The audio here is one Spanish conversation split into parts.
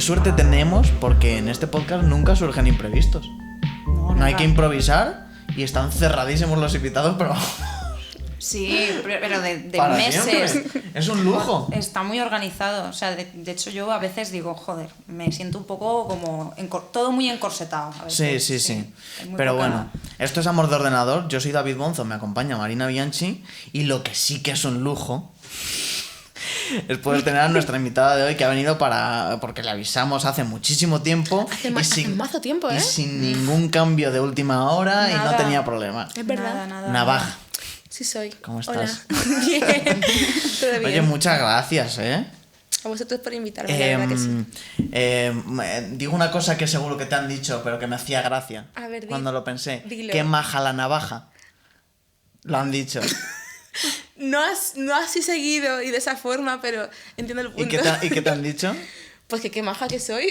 suerte tenemos porque en este podcast nunca surgen imprevistos. No hay que improvisar y están cerradísimos los invitados, pero... Sí, pero de meses. Siempre. Es un lujo. Está muy organizado. O sea, de hecho yo a veces digo, joder, me siento un poco como... todo muy encorsetado. A veces. Sí. Pero bueno, esto es Amor de Ordenador. Yo soy David Bonzo, me acompaña Marina Bianchi. Y lo que sí que es un lujo es poder tener a nuestra invitada de hoy, que ha venido porque le avisamos hace muchísimo tiempo. Hace mazo tiempo, ¿eh? Y sin ningún cambio de última hora. Nada. Y no tenía problema. Es verdad. Navaja. Sí soy. ¿Cómo estás? Hola. Bien. Todo bien. Oye, muchas gracias, ¿eh? A vosotros por invitarme, la verdad que sí. Digo una cosa que seguro que te han dicho, pero que me hacía gracia. A ver, cuando lo pensé. Dilo. Qué maja la navaja. Lo han dicho. No así seguido y de esa forma, pero entiendo el punto. ¿Y qué te han dicho? Pues que qué maja que soy.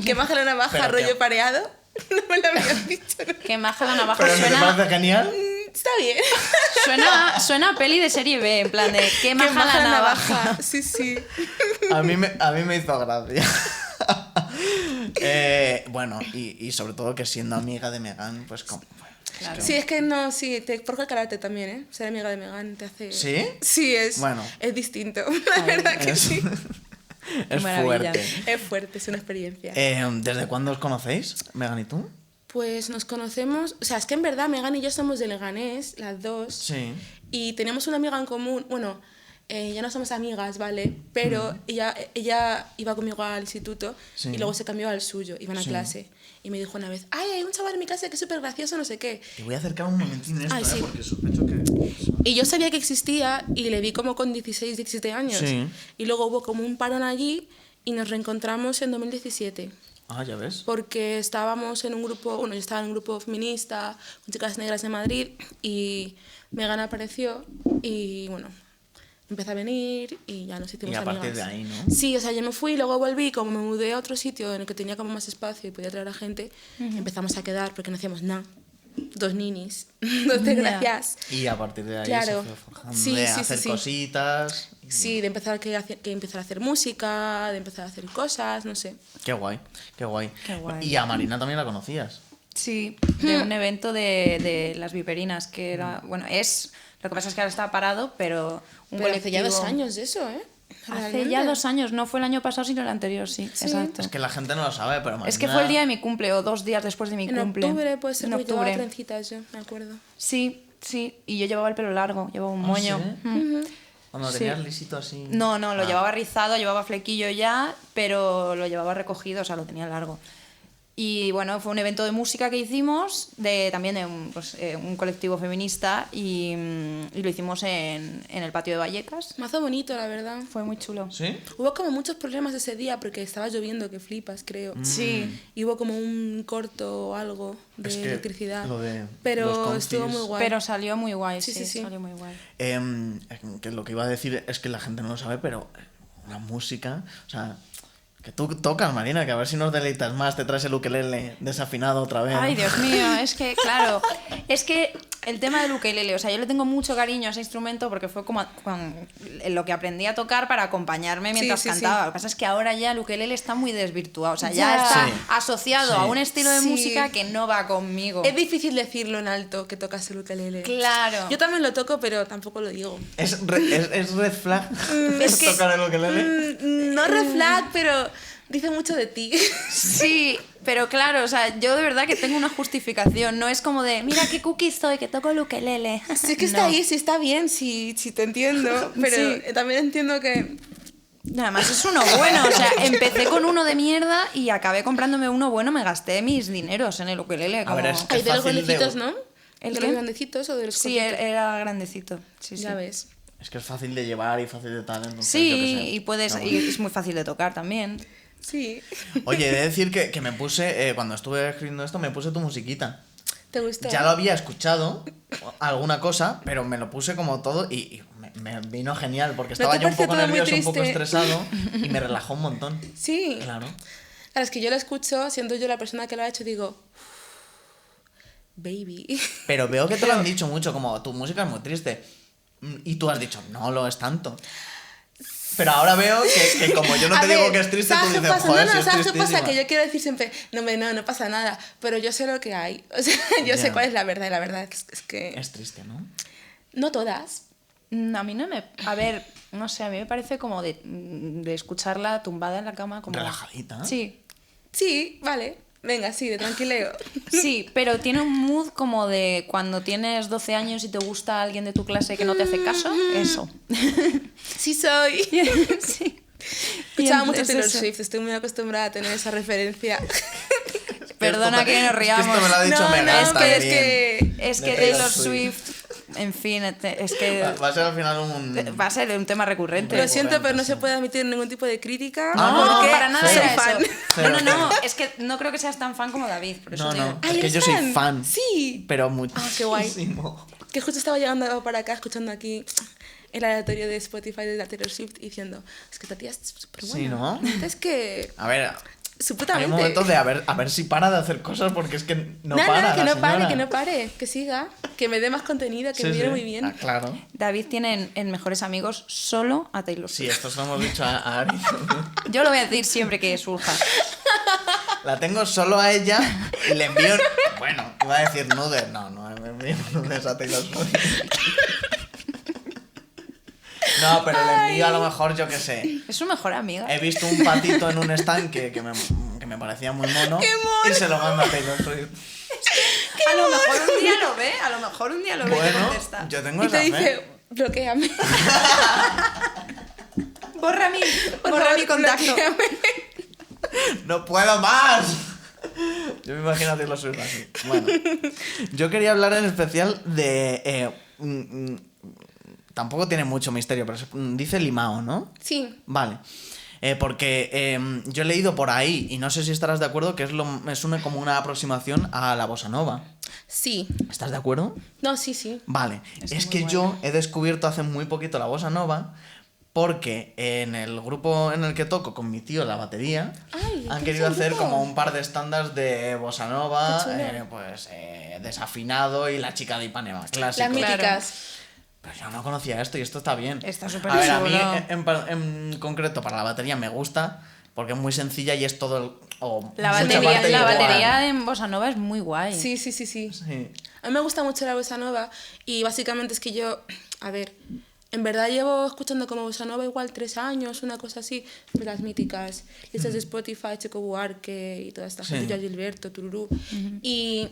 Qué maja la navaja, rollo pareado. No me lo habían dicho. Qué maja la navaja. ¿Pero suena... no te parece genial? Está bien. Suena a peli de serie B, en plan de qué maja la navaja. Sí. A mí me hizo gracia. Bueno, y sobre todo que siendo amiga de Megan, pues como... Claro. Sí, es que no, sí, te forja el carácter también, ¿eh? Ser amiga de Megan te hace... ¿Sí? Sí, es distinto, la verdad que sí. Es fuerte. Es fuerte, es una experiencia. ¿Desde cuándo os conocéis, Megan y tú? Pues nos conocemos... O sea, es que en verdad Megan y yo somos de Leganés, las dos. Sí. Y teníamos una amiga en común, bueno... ya no somos amigas, ¿vale? Pero ella iba conmigo al instituto y luego se cambió al suyo, iban a clase. Y me dijo una vez, ay, hay un chaval en mi clase que es súper gracioso, no sé qué. Te voy a acercar un momentín a esto, sí. Porque sospecho que... Y yo sabía que existía y le vi como con 16, 17 años. Sí. Y luego hubo como un parón allí y nos reencontramos en 2017. Ah, ya ves. Porque estábamos en un grupo, bueno, yo estaba en un grupo feminista con chicas negras de Madrid y Megan apareció y bueno... Empecé a venir y ya nos hicimos amigas. Y a partir de ahí, ¿no? Sí, o sea, yo me fui y luego volví, como me mudé a otro sitio en el que tenía como más espacio y podía traer a gente, empezamos a quedar porque no hacíamos nada. 2 ninis, 2 desgracias. Y a partir de ahí claro. se fue forjando de hacer cositas. Sí, de empezar que empezar a hacer música, de empezar a hacer cosas, no sé. Qué guay. Y a Marina también la conocías. Sí, de un evento de las viperinas, que era... Bueno, lo que pasa es que ahora está parado, pero... Hace ya 2 años de eso, ¿eh? Hace ya 2 años, no fue el año pasado, sino el anterior, sí. Exacto. Es que la gente no lo sabe, pero Marina... Es que fue el día de mi cumple, o 2 días después de mi cumple. En octubre, pues, en octubre. Llevaba trencitas yo, me acuerdo. Sí, y yo llevaba el pelo largo, llevaba un moño. ¿Sí? Cuando tenías lisito así... No, lo llevaba rizado, llevaba flequillo ya, pero lo llevaba recogido, o sea, lo tenía largo. Y bueno, fue un evento de música que hicimos, también de un colectivo feminista, y lo hicimos en el patio de Vallecas. Mazo bonito, la verdad. Fue muy chulo. ¿Sí? Hubo como muchos problemas ese día porque estaba lloviendo que flipas, creo. Sí. Y hubo como un corto o algo de electricidad. Pero estuvo muy guay. Pero salió muy guay, sí. Salió muy guay. Que lo que iba a decir es que la gente no lo sabe, pero la música, o sea... Que tú tocas, Marina, que a ver si nos deleitas más, te traes el ukelele desafinado otra vez. Ay, Dios mío, es que, claro, es que el tema del ukelele, o sea, yo le tengo mucho cariño a ese instrumento porque fue como lo que aprendí a tocar para acompañarme mientras cantaba. Sí. Lo que pasa es que ahora ya el ukelele está muy desvirtuado, o sea, ya está asociado a un estilo de música que no va conmigo. Es difícil decirlo en alto que tocas el ukelele. Claro. Yo también lo toco, pero tampoco lo digo. ¿Es red flag tocar el ukelele? No red flag, pero... Dice mucho de ti. Sí, pero claro, o sea, yo de verdad que tengo una justificación. No es como de, mira qué cookie soy, que toco el ukelele. Sí, es que está ahí, sí está bien, sí te entiendo. Pero también entiendo que... Además es uno bueno, o sea, empecé con uno de mierda y acabé comprándome uno bueno, me gasté mis dineros en el ukelele. Como... A ver, Hay de los grandecitos, ¿no? ¿El ¿De los grandecitos o de los Sí, era grandecito. Sí, ya ves. Es que es fácil de llevar y fácil de tal. Entonces, sí, y es muy fácil de tocar también. Sí. Oye, he de decir que me puse, cuando estuve escribiendo esto, me puse tu musiquita. ¿Te gustó? Ya lo había escuchado, alguna cosa, pero me lo puse como todo y me vino genial, porque estaba yo un poco nervioso, un poco estresado, y me relajó un montón. Sí. Claro. Ahora, es que yo lo escucho, siendo yo la persona que lo ha hecho, digo... Baby. Pero veo que te lo han dicho mucho, como tu música es muy triste. Y tú has dicho, no lo es tanto. Pero ahora veo que como yo no te digo que es triste, tú ¿sabes qué dices, pasa? joder, No, si es ¿sabes qué pasa? tristísima. Que yo quiero decir siempre, no pasa nada, pero yo sé lo que hay. O sea, yo sé Ya. cuál es la verdad y la verdad es que Es triste, ¿no? no todas. A mí no me... A ver, no sé, a mí me parece como de escucharla tumbada en la cama. Como... Relajadita. Sí, Sí, vale. Venga, sí, de tranquileo. sí, pero tiene un mood como de cuando tienes 12 años y te gusta alguien de tu clase que no te hace caso. Eso. Sí soy. Sí. Escuchaba mucho entonces Taylor eso. Swift, estoy muy acostumbrada a tener esa referencia. Perdona que nos Es riamos. que esto me lo ha dicho No, Megan no, pero también. es que... Es De que Taylor Taylor Swift. Swift, en fin, es que Va a ser al final un... va a ser un tema recurrente. Lo siento, pero no sí. se puede admitir ningún tipo de crítica. No, No, porque para nada soy era fan. eso. Cero, No, cero. es que no creo que seas tan fan como David, por eso No, digo. no, Ah, es que ¿eres yo soy fan. Sí. Pero muchísimo. Ah, qué guay. Que justo estaba llegando para acá, escuchando aquí el aleatorio de Spotify de la Taylor Swift y diciendo, es que esta tía es súper buena. Sí, ¿no? Es que... A ver, Su hay puta un mente. momento de a ver si para de hacer cosas porque es que no Nada, para que la no pare, señora. que no pare, que siga, que me dé más contenido, que Sí, me viene sí. muy bien. Ah, claro. David tiene en Mejores Amigos solo a Taylor Sí, Swift. esto se lo hemos dicho a Ari. Yo lo voy a decir siempre que surja. La tengo solo a ella y le envío... Bueno, iba a decir nudes. No, me envío nudes a Taylor Swift. No, pero le envío a lo mejor, yo qué sé. Es su mejor amiga. He visto un patito en un estanque que me parecía muy mono. ¡Qué mono! Y se lo manda a Taylor Swift. A lo mejor un día lo ve, a lo mejor un día lo ve y te Bueno, contesta. yo tengo Y te esa fe. dice, bloqueame. Borra mi Por borra favor, mi contacto. bloquéame. ¡No puedo más! Yo me imagino a Taylor Swift así. Bueno, yo quería hablar en especial de... tampoco tiene mucho misterio, pero dice limao, ¿no? Sí, Vale. Porque yo he leído por ahí, y no sé si estarás de acuerdo, que es como una aproximación a la bossa nova. sí. ¿Estás de acuerdo? No, sí. Vale. Es Es muy que buena. yo he descubierto hace muy poquito la bossa nova porque en el grupo en el que toco con mi tío la batería Ay, han ¿qué querido es el hacer grupo? como un par de estándares de bossa nova, Qué chulo. pues desafinado y la chica de Ipanema, clásico. Las míticas. Pero yo no conocía esto y esto está bien. Está súper A ver, a mí chulo. en concreto para la batería me gusta porque es muy sencilla y es todo La mucha batería, parte la igual. batería en Bossa Nova es muy guay. Sí. Sí. A mí me gusta mucho la bossa nova y básicamente es que yo, a ver, en verdad llevo escuchando como bossa nova igual 3 años, una cosa así, pero las míticas, listas de Spotify, Checo Buarque y toda esta Sí. gente, ya Gilberto, Tururú. Y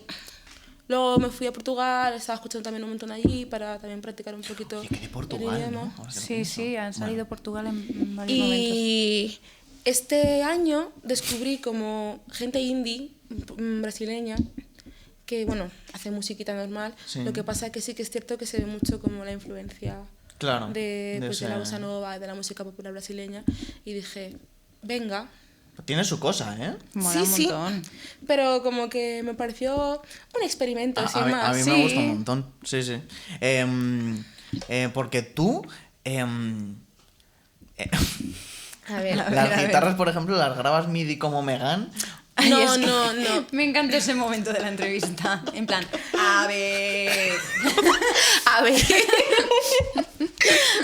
luego me fui a Portugal, estaba escuchando también un montón allí para también practicar un poquito Oye, que de Portugal, el idioma. ¿no? Ahora que lo Sí, pienso. sí, han salido Bueno. Portugal en varios momentos. Y este año descubrí como gente indie brasileña que, bueno, hace musiquita normal. Sí. Lo que pasa es que sí que es cierto que se ve mucho como la influencia Claro, de la ese- bossa nova, de la música popular brasileña. Y dije, venga. Tiene su cosa, ¿eh? Mola un montón. Pero como que me pareció un experimento, sin A mí, más. a mí sí. me gusta un montón. Sí. Porque tú... A ver. A ver, las a ver. guitarras, por ejemplo, las grabas MIDI como Megan. Ay, No, es que no. Me encanta ese momento de la entrevista. En plan, a ver. A ver.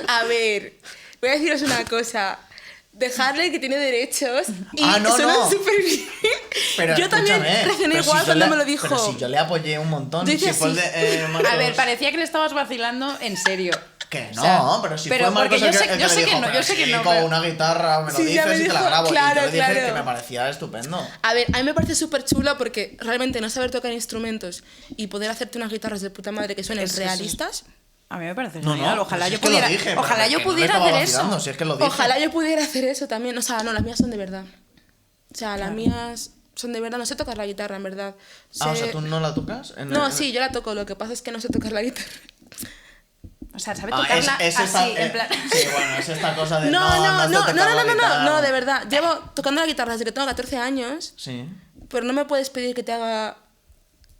A ver. Voy a deciros una cosa. Dejarle que tiene derechos y Ah, no, suena no. súper bien. Pero yo también escúchame, reaccioné pero si igual yo cuando le- me lo dijo. Pero si yo le apoyé un montón. Yo hice Si fue el así. de Marcos... A ver, parecía que le estabas vacilando en serio. Que no, O sea, pero si pero fue Marcos porque el yo que, sé- el que yo le sé que dijo, no, pero yo sé que sí, no, con pero- una guitarra me lo Sí, ya dices me y te la dijo, grabo. claro, y yo le dije claro. que me parecía estupendo. A ver, a mí me parece súper chulo porque realmente no saber tocar instrumentos y poder hacerte unas guitarras de puta madre que suenen Eso sí. realistas. A mí me parece No, genial. no, Ojalá pues yo es que lo pudiera, dije, pero ojalá que yo no me pudiera estaba hacer vacilando, eso. si es que lo dije. Ojalá yo pudiera hacer eso también. O sea, no, las mías son de verdad. O sea, las mías son de verdad. No sé tocar la guitarra, en verdad. Ah, o Sé- sea, ¿tú no la tocas? No, sí, yo la toco. Lo que pasa es que no sé tocar la guitarra. O sea, sabe Ah, tocarla es así, esta, en plan. Sí, bueno, es esta cosa de No, sé tocar la guitarra. no, de verdad. Llevo tocando la guitarra desde que tengo 14 años, Sí. pero no me puedes pedir que te haga.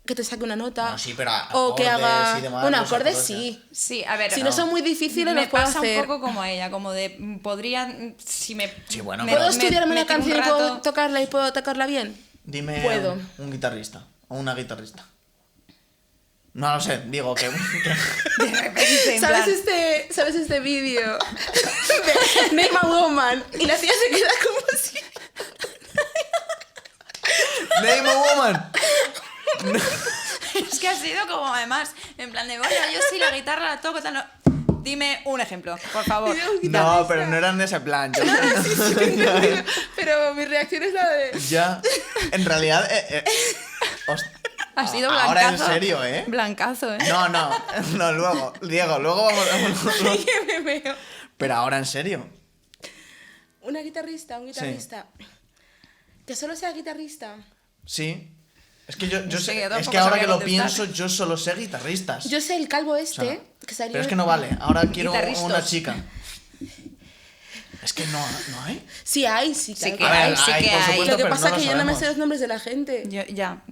Que te saque una nota. Bueno, sí, pero o que acordes haga. y demás, Bueno, los acordes acordes, sí. Sí, a ver. Si no son muy difíciles, me los puedo pasa hacer. un poco como a ella, como de podría si me Sí, bueno, me- pero- ¿Puedo me- estudiarme me una tiro un canción y puedo rato- tocarla y puedo tocarla bien? Dime Puedo. un guitarrista o una guitarrista. No lo sé, digo que... De repente, en plan, ¿Sabes este vídeo de Name a Woman? Y la tía se queda como si... Name a woman. es que ha sido como además, en plan de, bueno, yo sí la guitarra la toco, tal, no. Dime un ejemplo, por favor. No, pero no eran de ese plan. Yo... Pero mi reacción es la de... Ya, en realidad... Ha sido blancazo. Ahora en serio, ¿eh? Blancazo, ¿eh? No, luego, Diego, luego vamos... que me veo. Pero ahora en serio. Un guitarrista... Que solo sea guitarrista. Sí. Es que yo Sí, sé, yo es tampoco que ahora sabría que lo contestar. pienso, yo solo sé guitarristas. Yo sé el calvo este, O sea, que salió... pero es que no vale. Ahora quiero Guitarristas. una chica. Es que no hay. Sí hay, Sí claro que A ver, hay, sí hay, que por hay. supuesto, Lo que pero pasa no es lo que yo no me sabemos. sé los nombres de la gente. Ya.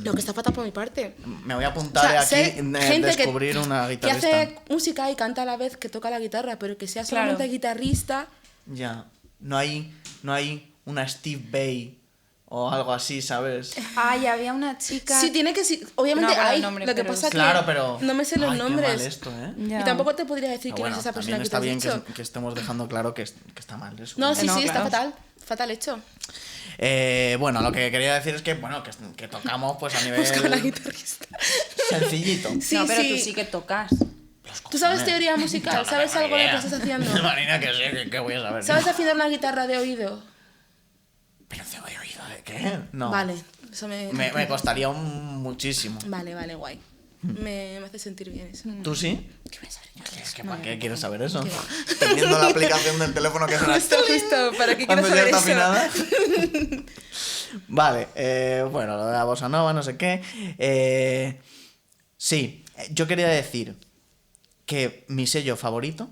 Lo que está fatal por mi parte. Me voy a apuntar O sea, aquí sé descubrir una que guitarrista. hace música y canta a la vez que toca la guitarra, pero que sea Claro. solamente guitarrista. Ya. No hay una Steve Bay o algo así, ¿sabes? Ay, había una chica... Sí, tiene que ser. Obviamente No me acuerdo hay. el nombre, lo que pero pasa Claro, que pero... no me sé los Ay, qué nombres. mal esto, ¿eh? Ya. Y tampoco te podría decir quién Bueno, es esa persona también que te está has bien dicho. que estemos dejando claro que está mal eso. No, sí, No, está claro. fatal. Fatal hecho. Bueno, lo que quería decir es que, bueno, que tocamos pues a nivel Busca la guitarrista. sencillito. Sí, no, pero sí. tú sí que tocas. ¿Tú sabes teoría musical? ¿Sabes algo de lo que estás haciendo? Marina, que sé, que voy a saber. ¿Sabes afinar una guitarra de oído? Pero te voy a oído, ¿de qué? No. Vale, eso Me costaría muchísimo. Vale, guay. Me hace sentir bien eso. ¿Tú sí? ¿Qué voy a saber yo? Es que ¿para qué quieres saber eso? ¿Qué? Teniendo la aplicación del teléfono que suena Justo, ¿para qué cuando quieres ya saber está eso? afinada. Vale, bueno, lo de la bossa nova, no sé qué. Sí, yo quería decir que mi sello favorito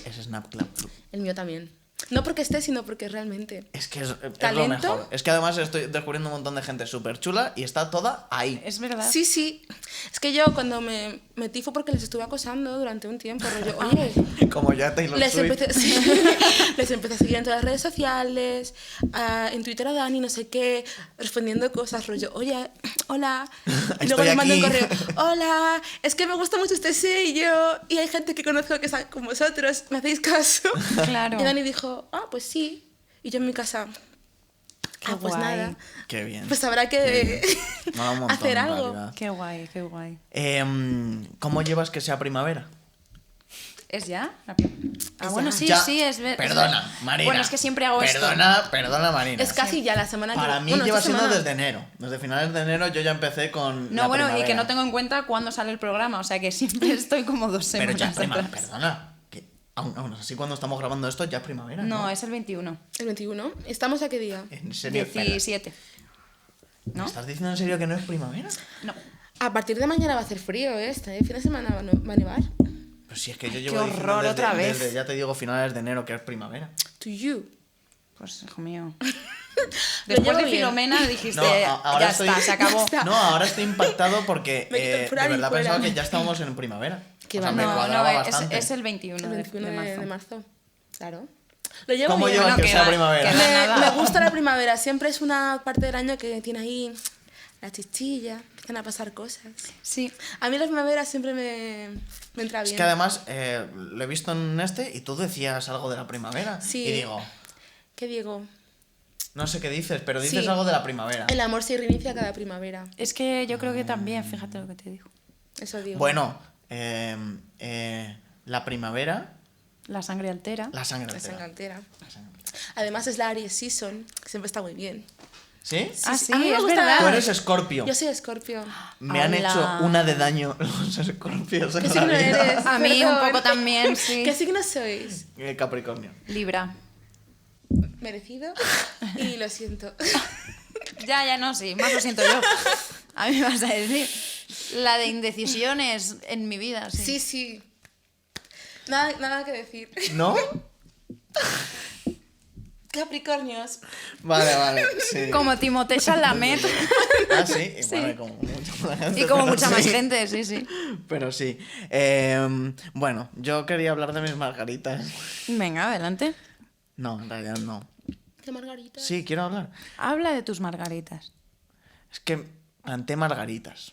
es Snap Clap Club. El mío también. No porque esté, sino porque realmente. Es que es lo ¿Talento? mejor. Es que además estoy descubriendo un montón de gente súper chula y está toda ahí. Es verdad. Sí, sí. Es que yo cuando me metí fue porque les estuve acosando durante un tiempo. Rollo, oye, Como ya Taylor les Swift. empecé, sí, les empecé a seguir en todas las redes sociales, en Twitter a Dani, no sé qué, respondiendo cosas, rollo, oye, hola. Y luego Estoy les mando un aquí. correo, hola, es que me gusta mucho este sello y hay gente que conozco que está con vosotros, ¿me hacéis caso? Claro. Y Dani dijo, pues sí. Y yo en mi casa, Qué pues guay. nada. Qué bien. Pues habrá que Mola un montón, hacer en algo. realidad. Qué guay, qué guay. ¿Cómo llevas que sea primavera? ¿Es ya? Es Bueno, ya. sí, Ya. sí, es verdad. Perdona, Marina. Bueno, es que siempre hago esto. Perdona, Marina. Es casi ya la semana que Para mí bueno, lleva esta siendo semana. desde enero. Desde finales de enero yo ya empecé con. No, la bueno, y que primavera. no tengo en cuenta cuándo sale el programa, o sea que siempre estoy como 2 Pero semanas ya es primavera. atrás. Perdona. Que aún así, cuando estamos grabando esto, ya es primavera. No, No, es el 21. El 21. ¿Estamos a qué día? ¿En serio? Espera. 17. ¿Me ¿No? estás diciendo en serio que no es primavera? No. A partir de mañana va a hacer frío, ¿eh? Este fin de semana va a nevar. Pues si es que yo llevo Qué diciendo horror, otra vez. desde, ya te digo, finales de enero que es primavera. To you. Pues, hijo mío. Lo Después llevo de bien. Filomena dijiste, ahora ya estoy- está, se acabó. está. No, ahora estoy impactado porque Me quito el de fuera y verdad fuera. pensaba que ya estábamos en primavera. Que O sea, va, me no, cuadraba no, bastante. es el 21, El 21 de marzo. de marzo. Claro. Lo llevo ¿Cómo bien. llevas Bueno, que que sea va- primavera? que va- Me nada. gusta la primavera. Siempre es una parte del año que tiene ahí la chichilla, empiezan a pasar cosas. Sí. A mí la primavera siempre me entra Es bien. que además lo he visto en este y tú decías algo de la primavera. Sí. Y digo, ¿Qué digo? no sé qué dices, pero dices Sí. algo de la primavera. El amor se reinicia cada primavera. Es que yo creo que también, fíjate lo que te digo. Eso digo. Bueno, la primavera, La sangre altera. la sangre La altera. sangantera. La sangre altera. Además es la Aries Season, que siempre está muy bien. ¿Sí? Ah, sí. sí, A mí me es gusta- verdad. Tú eres Escorpio. Yo soy Escorpio. Me han Hola. hecho una de daño los escorpios en ¿Qué la signo vida. eres? A mí un Perdón. poco también, sí. ¿Qué signo sois? Capricornio. Libra. Merecido. Y lo siento. Ya no, sí, más lo siento yo. A mí me vas a decir. La de indecisiones en mi vida, sí. Sí, sí. Nada que decir. ¿No? Capricornios. Vale, sí. Como Timothée Chalamet. Ah, sí, y bueno, como mucha más gente, Y como pero mucha más sí. gente, sí, sí. Pero sí. Bueno, yo quería hablar de mis margaritas. Venga, adelante. No, en realidad no. ¿Qué margarita? Sí, quiero hablar. Habla de tus margaritas. Es que planté margaritas.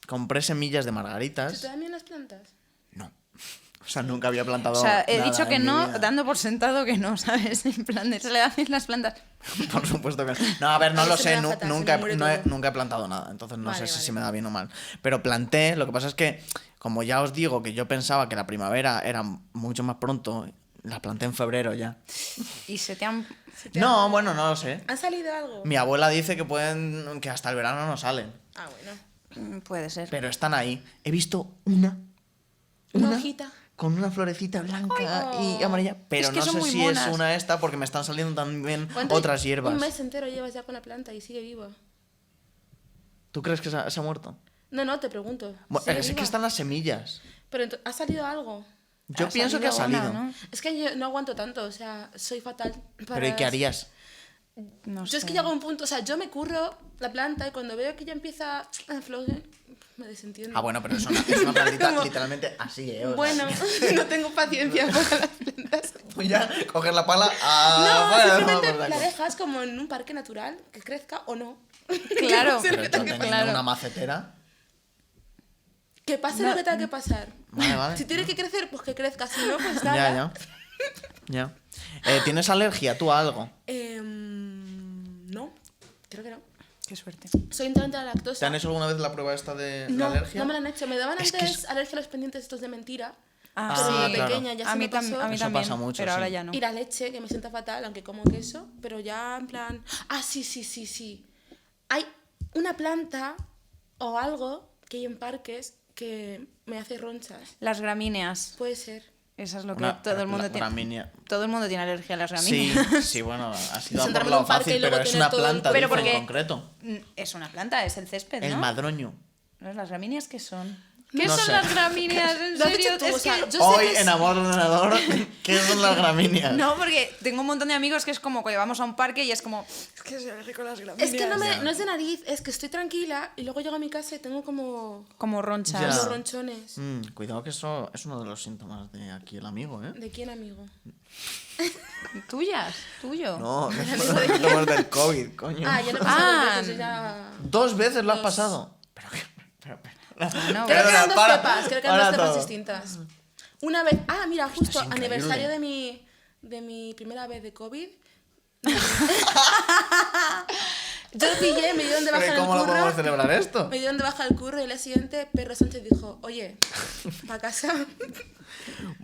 compré semillas de ¿Se margaritas. te dan bien las plantas? No. O sea, nunca había plantado O sea, he nada dicho que en mi no, vida. dando por sentado que no, ¿sabes? En plan, de, se le dan bien las plantas. Por supuesto que no. No, a ver, no A mí lo se sé, me da fatal, se nunca, me muere no he, todo. nunca he plantado nada, entonces no Vale, sé si vale. se me da bien o mal. Pero planté, lo que pasa es que, como ya os digo, que yo pensaba que la primavera era mucho más pronto, las planté en febrero ya. Y se te han... No, bueno, no lo sé. ¿Han salido algo? Mi abuela dice que hasta el verano no salen, Ah, bueno. Puede ser. pero están ahí. He visto una Una hojita. con una florecita blanca y amarilla, pero Es que no son sé muy si monas. es una esta porque me están saliendo también ¿Cuánto- otras hierbas. Un mes entero llevas ya con la planta y sigue viva. ¿Tú crees que se ha muerto? No, te pregunto. Bueno, ¿Sigue es que viva? están las semillas. Pero ¿ha salido algo? Yo Ha pienso que ha salido salido. una, ¿no? Es que yo no aguanto tanto, o sea, soy fatal para... Pero ¿y qué harías? No Yo es que llego a un punto, o sea, yo me curro la planta y cuando veo que ya empieza a florecer, me desentiendo. Ah, bueno, pero es una plantita literalmente así, ¿eh? O sea, Bueno, no tengo paciencia para las plantas. pues ya, coger la pala. No, fuera, simplemente por la saco. dejas como en un parque natural, que crezca o no. Claro. Que Pero pase tú lo que teniendo claro. una macetera. Que pase lo que tenga que pasar. Vale, vale. Si tiene que crecer, pues que crezca. Si no, pues nada. Ya, ya. ¿Tienes alergia tú a algo? No, creo que no. Qué suerte. Soy intolerante a la ¿Te lactosa. han hecho alguna vez la prueba esta de No, alergia? no me la han hecho. Me daban Es que antes es- alergia a los pendientes estos de mentira. Ah, pero sí, de claro. pequeña ya a se mí, me pasó. a mí Eso también, pasa mucho, pero ahora sí. ya no. Y la leche, que me sienta fatal, aunque como queso, pero ya en plan... Ah, sí. Hay una planta o algo que hay en parques que me hace ronchas. Las gramíneas. Puede ser. Esa es lo que Una- todo el mundo la tiene. gramínea. Todo el mundo tiene alergia a las Sí, gramíneas. sí, bueno, ha sido Sentarme por en lo un parque y fácil, luego pero es tener una todo el- planta, Pero dice, en porque- concreto. Es una planta, es el césped, El ¿no? madroño. ¿No? ¿Las gramíneas qué son? ¿Qué No son sé. las gramíneas? ¿En Lo has serio? dicho tú, Es o sea, que... yo sé Hoy que es- en Amor Ordenador, ¿qué son las gramíneas? No, porque tengo un montón de amigos que es como que vamos a un parque y es como... Es que soy alérgico a las gramíneas. Es que no es de nariz, es que estoy tranquila y luego llego a mi casa y tengo como Como ronchas. Ya. los ronchones. Cuidado que eso es uno de los síntomas de aquí el amigo, ¿eh? ¿De quién, amigo? ¿Tuyas? ¿Tuyo? No, que son los síntomas del COVID, coño. Ah, ya no he pasado Ah. dos veces, ya... 2 veces lo has Dos. pasado. Pero, Bueno, Creo que Perdona, eran dos para- cepas, creo que eran para dos cepas todo. distintas. Una vez... Ah, mira, justo es increíble. aniversario de mi primera vez de COVID. Yo lo pillé, me dieron de baja ¿Pero en el cómo lo podemos curro. celebrar esto? Me dieron de baja el curro y el día siguiente Pedro Sánchez dijo, oye, para casa.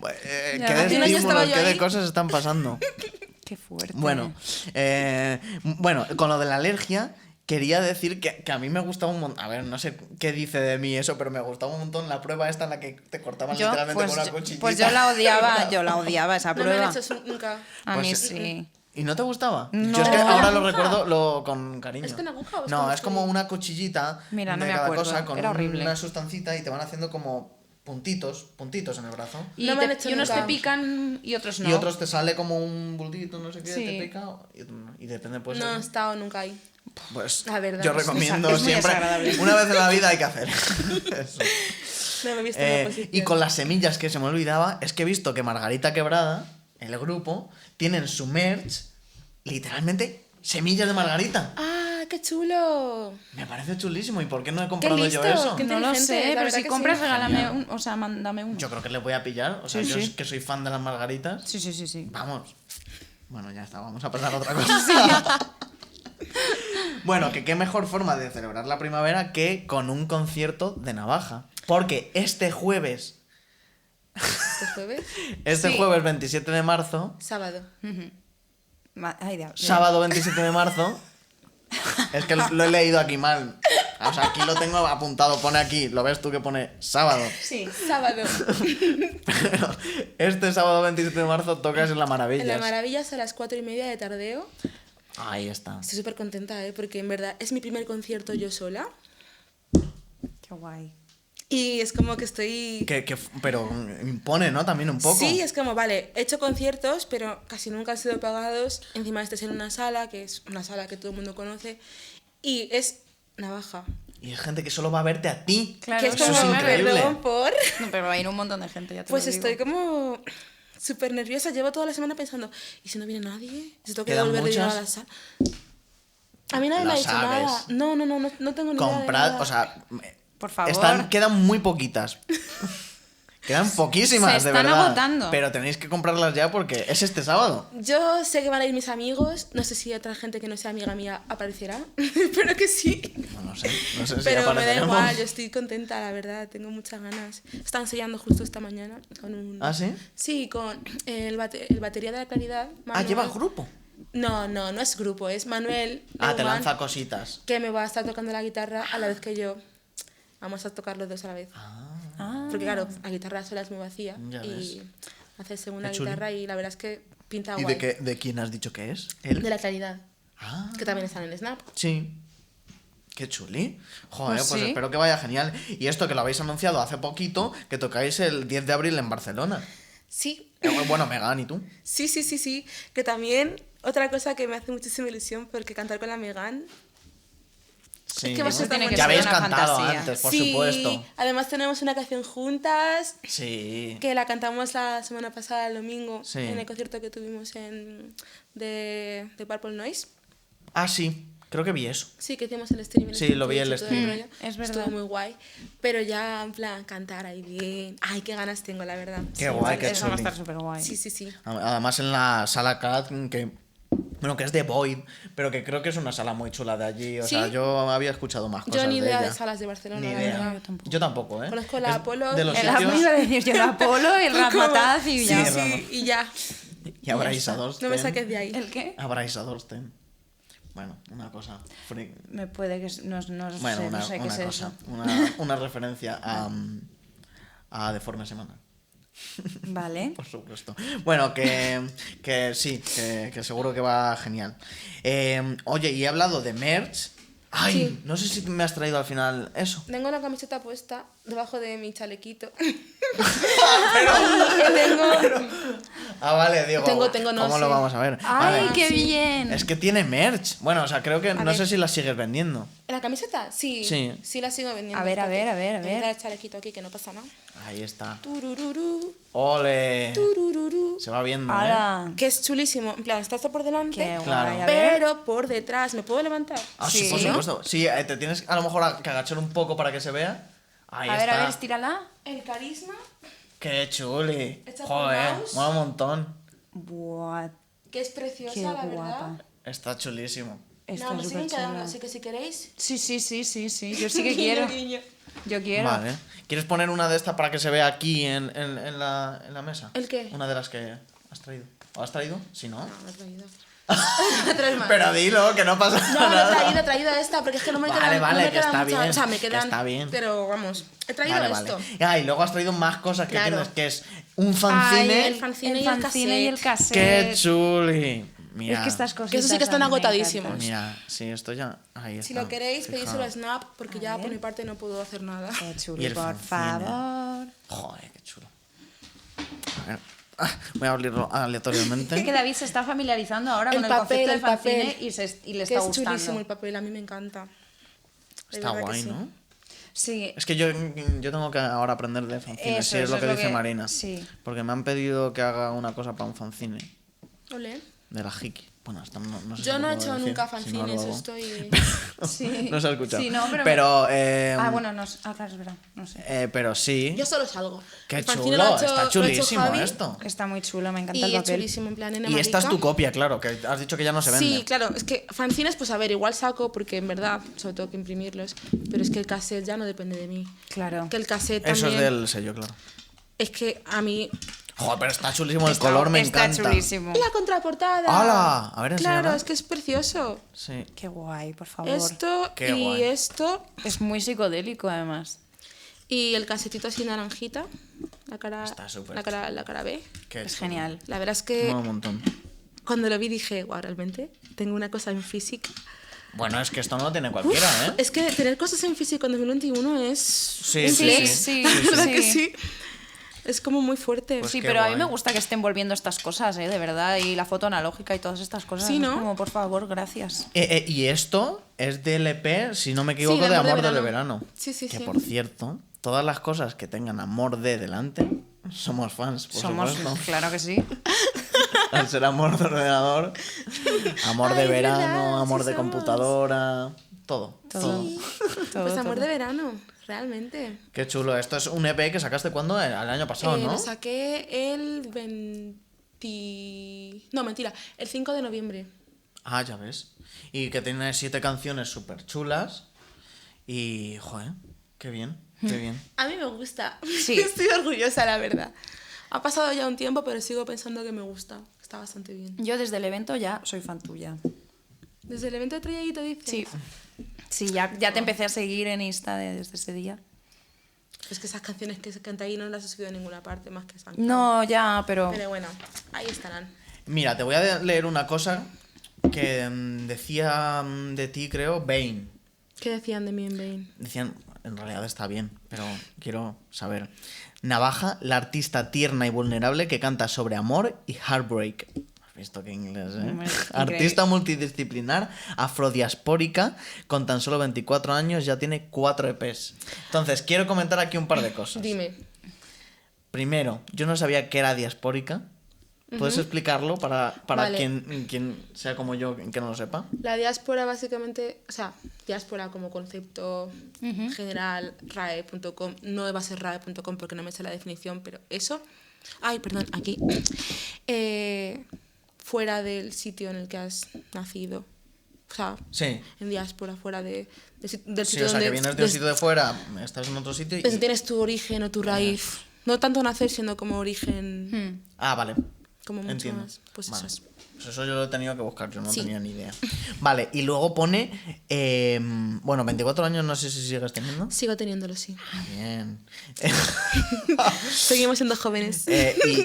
Ya, ¿Qué hace de un año estímulos, estaba yo qué de ahí. cosas están pasando? Qué fuerte. Bueno, con lo de la alergia, quería decir que a mí me gustaba un montón. A ver, no sé qué dice de mí eso, pero me gustaba un montón la prueba esta en la que te cortaban Yo, literalmente pues, con una yo, cuchillita. pues yo la odiaba esa No me han prueba. hecho eso nunca. A Pues, mí sí. ¿Y no te gustaba? No. Yo es que ¿Es con ahora lo aguja? recuerdo con cariño. ¿Es con aguja o es No, con es como fluido? una cuchillita Mira, no de me cada acuerdo. cosa con Era horrible. una sustancita y te van haciendo como puntitos en el brazo. Y, No me han te- hecho y unos nunca. te pican y otros no. Y otros te sale como un bultito, no sé qué, Sí. te pica y depende pues No he eso. estado nunca ahí. Pues La verdad, yo es recomiendo muy siempre, desagradable. una vez en la vida hay que hacer eso. No me he visto en la posición. Y con las semillas que se me olvidaba, es que he visto que Margarita Quebrada, el grupo, tienen su merch, literalmente, semillas de Margarita. ¡Ah, qué chulo! Me parece chulísimo. ¿Y por qué no he ¡Qué comprado yo listo! eso? ¡Qué No lo inteligente! sé, la pero verdad si que compras, sí. regálame Genial. un. O sea, mándame uno. Yo creo que le voy a pillar. O sea, Sí, yo sí. que soy fan de las margaritas. Sí. Vamos. Bueno, ya está, vamos a pasar a otra cosa. Bueno, que qué mejor forma de celebrar la primavera que con un concierto de Navaja. Porque este jueves ¿Este jueves? Sí. jueves 27 de marzo, Sábado. Ay, Dios. sábado 27 de marzo, es que lo he leído aquí mal. O sea, aquí lo tengo apuntado, pone aquí, lo ves tú que pone sábado. Sí. Sábado. Pero este sábado 27 de marzo tocas en La En Maravillas. La Maravillas a las 4:30 de tardeo. Ahí está. Estoy súper contenta, porque en verdad es mi primer concierto yo sola. Qué guay. Y es como que estoy... Pero impone, ¿no? También un poco. Sí, es como, vale, he hecho conciertos, pero casi nunca han sido pagados. Encima este es en una sala, que es una sala que todo el mundo conoce. Y es Navaja. Y hay gente que solo va a verte a ti. Claro, que es eso como, es increíble. perdón por... No, pero va a ir un montón de gente, ya te Pues lo digo. estoy como súper nerviosa. Llevo toda la semana pensando, ¿y si no viene nadie? ¿Y si tengo que ¿Quedan volver a llegar a muchas? la sala? A mí nadie Lo me ha dicho sabes. nada. No tengo ni idea de Comprad, nada. o sea, Por favor. Quedan muy poquitas. Quedan poquísimas, Se de están verdad. agotando. Pero tenéis que comprarlas ya porque es este sábado. Yo sé que van a ir mis amigos, no sé si otra gente que no sea amiga mía aparecerá, espero que sí. No sé si Pero me da apareceremos. igual, yo estoy contenta, la verdad, tengo muchas ganas. Estaba ensayando justo esta mañana con un... ¿Ah, sí? Sí, con el batería de la Claridad. Ah, Manuel. lleva grupo. No es grupo, es Manuel. Ah, te Neumann, lanza cositas. que me va a estar tocando la guitarra a la vez que yo. Vamos a tocar los dos a la vez. Porque claro, la guitarra sola es muy vacía Ya y hace segunda Qué chuli. guitarra y la verdad es que pinta ¿Y guay. de quién has dicho que es? ¿Él? De la Claridad, Ah, que también están en Snap. sí. Qué chuli. Joder, Pues pues sí. espero que vaya genial. Y esto que lo habéis anunciado hace poquito, que tocáis el 10 de abril en Barcelona. Sí, Bueno, Megan, ¿y tú? sí. Que también otra cosa que me hace muchísima ilusión porque cantar con la Megan. Sí. Es que va a ser tan tiene que Ya bonito. ser habéis una cantado fantasía. antes, por sí, supuesto. además tenemos una canción juntas Sí. que la cantamos la semana pasada, el domingo, Sí. en el concierto que tuvimos de Purple Noise. Ah, sí. Creo que vi eso. Sí, que hicimos el streaming. Sí, lo vi el Twitch y todo streaming. rollo. Es verdad. Estuvo muy guay. Pero ya, en plan, cantar ahí bien. Ay, qué ganas tengo, la verdad. Qué guay, qué Eso va a chuli. estar súper guay. Sí. Además en la sala CAD, que es de Void, pero que creo que es una sala muy chula de allí. O ¿Sí? sea, yo había escuchado más cosas Yo ni de idea ella. de salas de Barcelona, Ni la idea. verdad. Yo tampoco, ¿eh? Conozco la Es Apolo, de los El sitios... iba a decir yo el Apolo, el Ramataz y Sí, ya. Rama. Y ya. Y habrá Isadorsten. No me saques de ahí. ¿El qué? Habrá Isadorsten. Bueno, una cosa. Me puede que no Bueno, sé, una, no sé qué una es cosa. eso. Una referencia a Deforme Semanal. Vale. Por supuesto. Bueno, que sí, que seguro que va genial. Oye, y he hablado de merch. Ay, Sí. no sé si me has traído al final eso. Tengo una camiseta puesta debajo de mi chalequito. Ah, vale, digo. Tengo, no, ¿Cómo sí. lo vamos a ver? ¡Ay, Vale. qué bien! Es que tiene merch. Bueno, o sea, creo que no ver. sé si la sigues vendiendo. ¿La camiseta? Sí. Sí. Sí la sigo vendiendo. A ver, a ver, a ver, a Voy a ver. dar el chalequito aquí que no pasa nada. Ahí está. Turururú, ¡Ole! turururú. Se va viendo, ¿eh? ¡Hala! Que es chulísimo. En plan, está esto por delante. ¡Qué guay! Claro. A ver. Pero por detrás, ¿me puedo levantar? Ah, sí, Sí. por ¿No? supuesto. Sí, te tienes a lo mejor que agachar un poco para que se vea. Ahí A ver, está. estírala. El carisma, ¡Qué chuli! Hecha por Joder, mouse. mola un montón. Buah, que es preciosa, qué la guapa. verdad. Está chulísimo. Está No, me súper siguen quedando, chula. así que si queréis. Sí, yo sí que quiero. Guiño. Yo quiero. Vale. ¿Quieres poner una de estas para que se vea aquí en la mesa? ¿El qué? Una de las que has traído. ¿O has traído? Si no. No, no he traído. Tres más. Pero dilo, que no pasa No, nada. he traído esta, porque es que no me Vale, quedan. vale, no me que quedan está muchas- bien, O sea, me que quedan. está bien. Pero vamos, he traído Vale, esto. vale. Ah, y luego has traído más cosas que Claro. tienes, que es un fanzine. Ay, el fanzine y El el fanzine y el cassette. cassette. ¡Qué chuli! Mira. Es que estas cosas. Que eso sí que están agotadísimos. Mira, sí, esto ya. Ahí está. Si lo queréis, Fijaos. pedíselo a Snap, porque A ya ver. por mi parte no puedo hacer nada. Qué Y chulo, el por fanzine. favor. Joder, qué chulo. A ver. Voy a abrirlo aleatoriamente. Es que David se está familiarizando ahora El con el papel, concepto de el fanzine papel. y le Que está es gustando. chulísimo el papel, a mí me encanta. De Está verdad que guay, sí. ¿no? Sí, Es que yo tengo que ahora aprender de fanzines, Eso, sí, es eso lo es que lo dice que- Marina. sí. Porque me han pedido que haga una cosa para un fanzine Ole. de la Hiki. Bueno, hasta no sé si Yo lo no he puedo hecho decir, nunca si no fanzines, lo hago. estoy. sí. No se ha escuchado. Sí, no, pero. Pero, bueno, no sé. Claro, es verdad. No sé. pero sí. Yo solo salgo. Qué El fanzine chulo, lo ha hecho- está lo ha hecho chulísimo Javi, esto. Está muy chulo, me encanta Y el es papel. chulísimo, en plan, en Y esta es tu América. copia, claro, que has dicho que ya no se vende. Sí, claro, es que fanzines, pues a ver, igual saco, porque en verdad, sobre todo que imprimirlos, pero es que el cassette ya no depende de mí. Claro. Que el cassette Eso también. es del sello, claro. Es que a mí. Joder, pero está chulísimo, el color me está encanta. chulísimo. La contraportada. ¡Hala! A ver, Claro, enséñala. es que es precioso. Sí. Qué guay, por favor. Esto Qué y guay. esto. Es muy psicodélico, además. Y el casetito así naranjita. Está súper la cara B. Qué Es chulo. genial. La verdad es que Mola un montón. cuando lo vi dije, guau, realmente tengo una cosa en física. Bueno, es que esto no lo tiene cualquiera, ¿eh? Es que tener cosas en físico en 2021 es Sí, un sí, flex. sí. La verdad sí. que sí. Es como muy fuerte. Pues Sí, qué pero a mí guay. me gusta que estén volviendo estas cosas, de verdad. Y la foto analógica y todas estas cosas. Sí, Es ¿no? como, por favor, gracias. Y esto es de LP, si no me equivoco, Sí, de Amor de Verano. Sí, sí, Que sí. por cierto, todas las cosas que tengan Amor de delante, somos fans, por Somos, supuesto. claro que sí. Al ser Amor de ordenador, Amor de Ay, es verano, verdad, Amor sí de somos. computadora. Todo. Sí. Pues amor de verano, realmente. Qué chulo. Esto es un EP que sacaste cuando el año pasado, ¿no? Lo saqué el 20... No, mentira, el 5 de noviembre. Ah, ya ves. Y que tiene 7 canciones súper chulas. Y, joder, qué bien, qué bien. A mí me gusta. Sí. Estoy orgullosa, la verdad. Ha pasado ya un tiempo, pero sigo pensando que me gusta. Está bastante bien. Yo desde el evento ya soy fan tuya. ¿Desde el evento de Troyaguito dices? Sí. Sí, ya te empecé a seguir en Insta desde ese día. Es que esas canciones que se cantan ahí no las he subido en ninguna parte más que SoundCloud. No, ya, pero... Pero bueno, ahí estarán. Mira, te voy a leer una cosa que decía de ti, creo, Bane. ¿Qué decían de mí en Bane? Decían, en realidad está bien, pero quiero saber. Navaja, la artista tierna y vulnerable que canta sobre amor y heartbreak. ¿Has visto qué inglés, Hombre, Artista multidisciplinar, afrodiaspórica, con tan solo 24 años ya tiene 4 EPs. Entonces, quiero comentar aquí un par de cosas. Dime. Primero, yo no sabía que era diaspórica. ¿Puedes explicarlo para Vale. quien sea como yo, que no lo sepa? La diáspora básicamente, o sea, diáspora como concepto general, rae.com, no va a ser rae.com porque no me sé la definición, pero eso, ay, perdón, aquí, fuera del sitio en el que has nacido, o sea, Sí. en diáspora, fuera del Sí, sitio o sea, donde que vienes de un sitio de fuera, estás en otro sitio y... desde tienes tu origen o tu raíz, no tanto nacer, sino como origen, Ah, vale. como mucho Entiendo. más, pues Vale. eso es. Pues eso yo lo he tenido que buscar, yo no Sí. tenía ni idea. Vale, y luego pone... bueno, 24 años, no sé si sigues teniendo. Sigo teniéndolo, sí. Bien. Seguimos siendo jóvenes.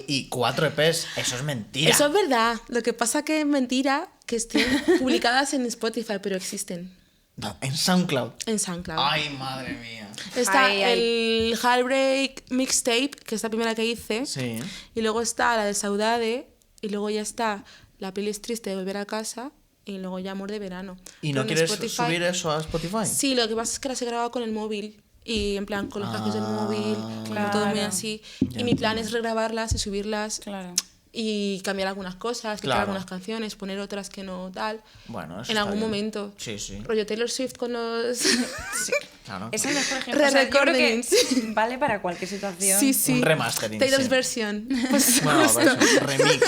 Y 4 EPs, eso es mentira. Eso es verdad. Lo que pasa que es mentira que estén publicadas en Spotify, pero existen No, en SoundCloud. en SoundCloud. Ay, madre mía. Está Ay, ay. el Heartbreak Mixtape, que es la primera que hice. Sí. Y luego está la de Saudade. Y luego ya está la playlist triste de Volver a Casa. Y luego ya Amor de Verano. ¿Y Pero no en quieres Spotify- subir eso a Spotify? Sí, lo que pasa es que las he grabado con el móvil. Y en plan con los cascos del móvil. Como todo muy Claro. así. Ya Y mi plan entiendo. es regrabarlas y subirlas. Claro. Y cambiar algunas cosas, quitar Claro. algunas canciones, poner otras que no tal. Bueno, eso En está algún bien. momento. Sí, sí. Rollo Taylor Swift con los... Sí, claro. Es el mejor ejemplo. O sea, yo creo que Re-recordings. vale para cualquier situación. Sí, sí. Un remastering, Taylor's sí. version. Pues Bueno, justo. versión, remix.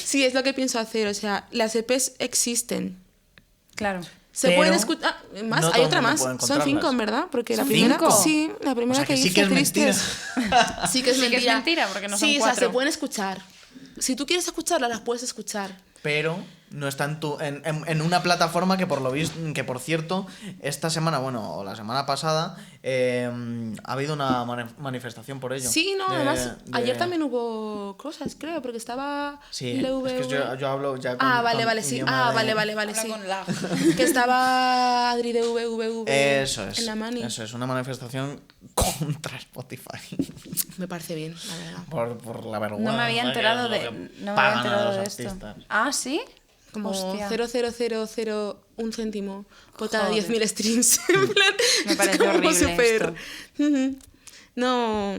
Sí, es lo que pienso hacer. O sea, las EPs existen. Claro. Se Pero pueden escuchar... más, no todo hay el otra mundo más. puede Son encontrarlas. 5, en verdad. Porque la ¿Son primera... 5? Sí, la primera O sea, que sí hice que es Tristes. mentira. Sí que es Sí que es mentira. mentira, porque no son Sí, o sea, 4. se pueden escuchar. Si tú quieres escucharlas, las puedes escuchar. Pero no está en una plataforma que por lo visto, que por cierto, esta semana, bueno, o la semana pasada, ha habido una manifestación por ello. Sí, no, De- además, de- ayer también hubo cosas, creo, porque estaba Sí, LV. es que yo hablo ya con... Ah, vale, con vale, sí. idioma Ah, de- vale, Habla sí. con la... Que estaba Adri de VVV Eso es. en la mani. Eso es, una manifestación contra Spotify. Me parece bien, la verdad. por la vergüenza. No me había que enterado es lo de, que no me pagan había a enterado los de esto. artistas. Ah, ¿sí? Como Hostia. 0,0001 céntimo por cada Joder. 10.000 streams. En plan, Me es parece como horrible súper- Ujú. No.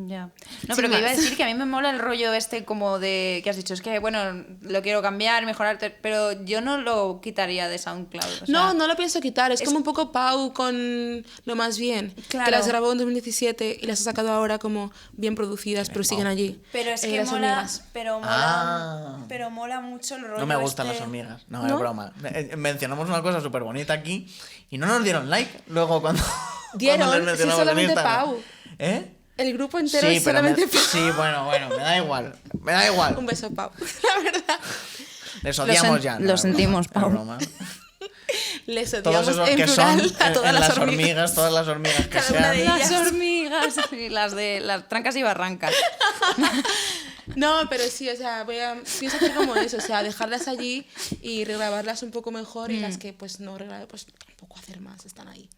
Ya. No, Sin pero que iba a más. decir que a mí me mola el rollo este como de que has dicho, es que bueno, lo quiero cambiar, mejorar, pero yo no lo quitaría de SoundCloud. O sea, No, no lo pienso quitar. Es es- como un poco Pau con Lo Más Bien. Que Claro. las grabó en 2017 y las ha sacado ahora como bien producidas, pero siguen allí. Pero es que Las mola, hormigas. pero mola mucho el rollo. No me gustan este- las hormigas. No, ¿No? es broma. Mencionamos una cosa súper bonita aquí y no nos dieron like luego cuando... Dieron, cuando les sí, mencionamos en solamente Instagram. Pau. ¿Eh? El grupo entero Sí, es pero solamente Pau. sí, bueno, me da igual. Me da igual. Un beso, Pau. La verdad. Les odiamos sen- ya. lo es sentimos, broma, es Pau. broma. Les Todos odiamos esos en que son plural a todas en las hormigas. todas las hormigas que Cada una de sean. ellas. Las hormigas y las de las trancas y barrancas. No, pero sí, o sea, pienso hacer como eso, o sea, dejarlas allí y regrabarlas un poco mejor y las que pues no regrabe, pues tampoco hacer más, están ahí.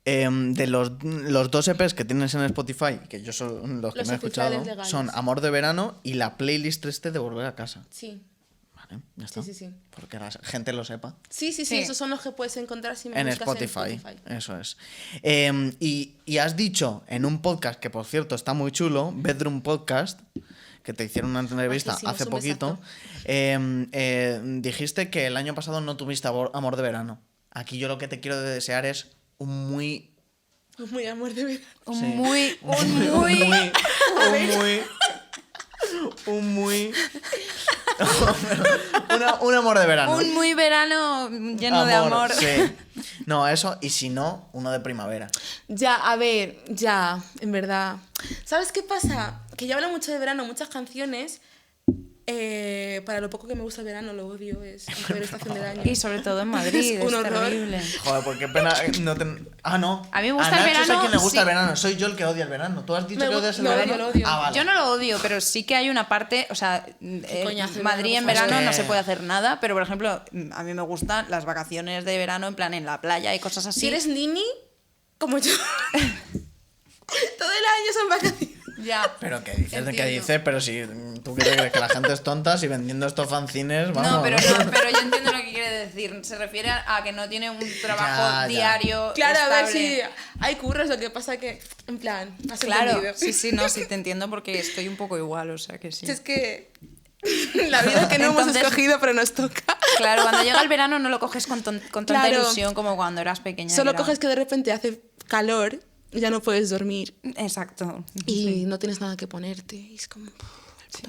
De los 2 EPs que tienes en Spotify, que yo son los que Los me he escuchado, oficiales legales. son Amor de Verano y la playlist triste de Volver a Casa. Sí. Vale, ya está. Sí, sí, sí. Porque la gente lo sepa. Sí, sí, sí, Sí. esos son los que puedes encontrar si me En buscas Spotify. en Spotify. Eso es. Y has dicho en un podcast que, por cierto, está muy chulo, Bedroom Podcast, que te hicieron una entrevista Majísimos, hace un poquito, dijiste que el año pasado no tuviste amor de verano. Aquí yo lo que te quiero desear es un muy... Muy amor de verano. Sí. un amor de verano. Un muy verano lleno de amor. Sí. No, eso, y si no, uno de primavera. Ya, a ver, ya, en verdad. ¿Sabes qué pasa? Que yo hablo mucho de verano, muchas canciones. Para lo poco que me gusta el verano, lo odio, es la peor estación del año. Y sobre todo en Madrid, Es un es horror. terrible. Joder, pues qué pena. No no. A mí me gusta el Nacho es a verano, quien le gusta sí. el verano. Soy yo el que odia el verano. ¿Tú has dicho que odias el lo verano? odio, lo odio. Ah, vale. Yo no lo odio, pero sí que hay una parte, o sea, coñazo, Madrid en verano, verano es no que- se puede hacer nada, pero por ejemplo, a mí me gustan las vacaciones de verano en plan en la playa y cosas así. Si eres nini, como yo, todo el año son vacaciones. Ya. Pero ¿qué dices? ¿De qué Entiendo. dices? Pero si tú crees que la gente es tonta, si vendiendo estos fanzines, vamos. No, pero yo entiendo lo que quiere decir. Se refiere a que no tiene un trabajo Ya, ya. diario. Claro, a ver estable. si hay curros, lo que pasa que, en plan, has Claro, entendido. sí, no, sí te entiendo porque estoy un poco igual, o sea que sí. Si es que la vida que no hemos Entonces- escogido, pero nos toca. Claro, cuando llega el verano no lo coges con tanta Claro. ilusión como cuando eras pequeña. Solo que era- coges que de repente hace calor y ya no puedes dormir Exacto. y no tienes nada que ponerte. Y es como el puto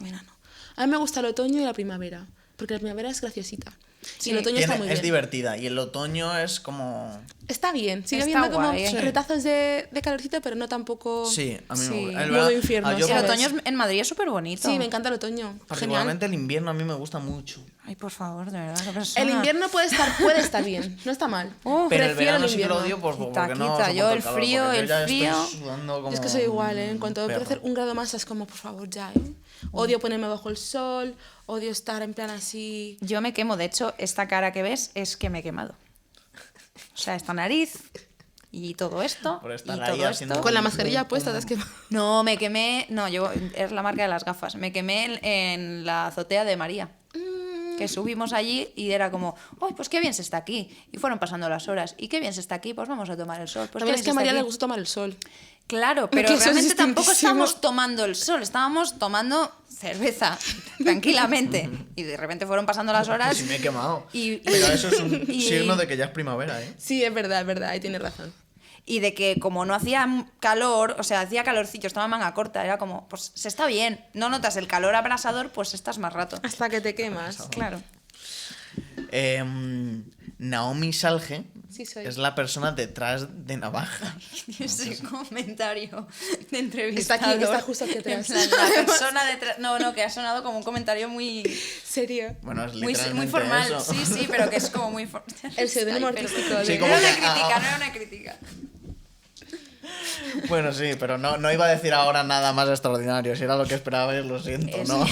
verano. A mí me gusta el otoño y la primavera, porque la primavera es graciosita. Sí. Y el otoño está muy Es bien. divertida. Y el otoño es como. Está bien, sigue Está habiendo como guay. Sí. retazos de calorcito, pero no tampoco... Sí, a mí Sí. me gusta. Modo infierno, yo El ¿sabes? otoño en Madrid es súper bonito. Sí, me encanta el otoño. Genial. particularmente el invierno a mí me gusta mucho. Ay, por favor, de verdad, qué persona. El invierno puede estar bien, no está mal. Pero el Prefiero verano sí que lo invierno. odio pues, Quita, porque no quita. soporto Yo el calor, frío, porque yo el ya frío. estoy sudando como Yo es que soy igual, ¿eh? En cuanto perro. empieza a hacer un grado más es como, por favor, ya, ¿eh? Odio ponerme bajo el sol, odio estar en plan así... Yo me quemo, de hecho, esta cara que ves es que me he quemado. O sea, esta nariz y todo esto. Por estar y ahí todo haciendo- esto. Con la mascarilla puesta, es que... No, me quemé. No, yo es la marca de las gafas. Me quemé en la azotea de María. Que subimos allí y era como, ¡ay, pues qué bien se está aquí! Y fueron pasando las horas. ¿Y qué bien se está aquí? Pues vamos a tomar el sol. Pues También qué es bien que a se está María aquí. le gusta tomar el sol. Claro, pero Que eso es realmente tampoco distintísimo. estábamos tomando el sol, estábamos tomando cerveza tranquilamente. Y de repente fueron pasando las horas. Sí me he quemado. Y- Pero eso es un y- signo de que ya es primavera, ¿eh? Sí, es verdad, ahí tienes razón. Y de que como no hacía calor, o sea, hacía calorcillo, estaba en manga corta, era como, pues se está bien. No notas el calor abrasador, pues estás más rato. Hasta que te quemas. Claro. Naomi Salge Sí, soy. es la persona detrás de Navaja. Ese comentario de Está entrevistador. aquí, está justo aquí En atrás. plan, la persona detrás. No, que ha sonado como un comentario muy. ¿Serio? Bueno, es Muy, literalmente muy formal. eso. Sí, pero que es como muy. El seudónimo Ay, pero- artístico de- Sí, No como era una que- crítica, no era una crítica. Bueno, sí, pero no iba a decir ahora nada más extraordinario. Si era lo que esperabais, lo siento, Eso. ¿no?